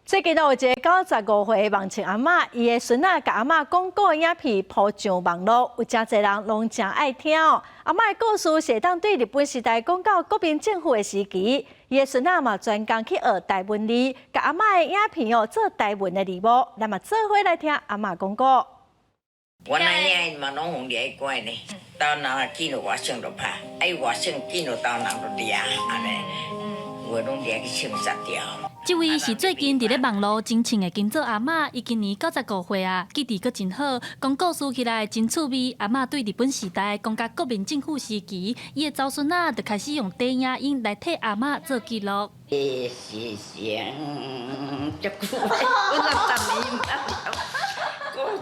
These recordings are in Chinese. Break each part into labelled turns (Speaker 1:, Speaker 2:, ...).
Speaker 1: 最近有一个95岁的盲青阿嬷，伊的孙仔甲阿嬷广告的影片铺上网络，有真侪人拢真爱听哦。阿嬷的故事是当对日本时代讲到国民政府的时期，伊的孙仔嘛专工去学台文字，甲阿嬷的影片哦做台文的字幕，咱嘛做伙来听阿嬷讲故。
Speaker 2: 我那影嘛拢用掠怪呢，到人见到外省就拍，外省见到到人就掠，安尼，我拢掠去清杀掉。
Speaker 3: 这位是最近伫咧网络真唱的金座阿嬷，伊今年95岁啊，记忆阁真好，讲故事起来真趣味。阿嬷对日本时代讲甲国民政府时期，伊的祖孙仔就开始用低影音来替阿嬷做记录。
Speaker 2: 是声，足久，我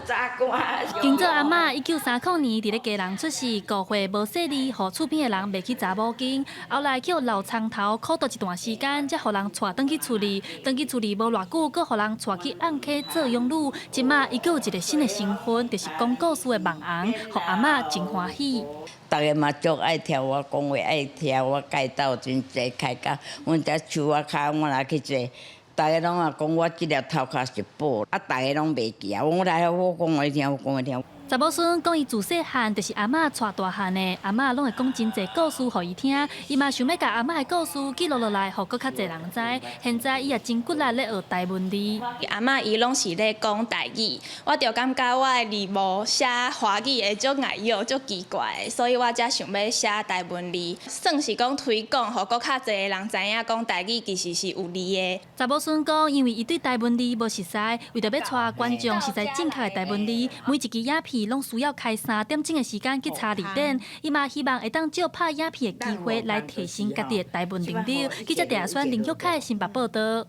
Speaker 2: 60年
Speaker 3: 金座阿嬷1930年伫咧家人出世，5岁无细哩，互厝边的人卖去查某囡。后来去老仓头苦读一段时间，才互人带转去厝里。转去厝里无偌久，阁互人带去暗溪做养女。即马伊阁有一个新的身份，就是讲故事的网红，互阿嬷真欢喜。
Speaker 2: 大家嘛足爱听我讲话，爱听我介绍真济开讲。阮遮树仔骹，我若去坐，大家拢啊讲我即粒头壳是宝，大家拢袂记啊。我来我讲话听，我讲话听。
Speaker 3: 查某孙讲伊自细汉就是阿嬷带大汉的，阿嬷拢会讲真侪故事互伊听，伊嘛想要甲阿嬷的故事记录落来，互搁较侪人知。现在伊也真骨力咧学台文字。
Speaker 4: 阿嬷伊拢是咧讲台语，我就感觉我的字幕写华语的足碍药、足奇怪的，所以我才想要写台文字，算是讲推广，互搁较侪人知影讲台语其实是有理的。
Speaker 3: 查某孙讲，因为伊对台文字无熟悉，为着要带观众实在正确的台文字，每一支影片 拢需要开3点钟的时间去查字典，伊嘛希望会当借拍影片的机会来提升家己的台文能力。记者陈选林玉凯新北报道。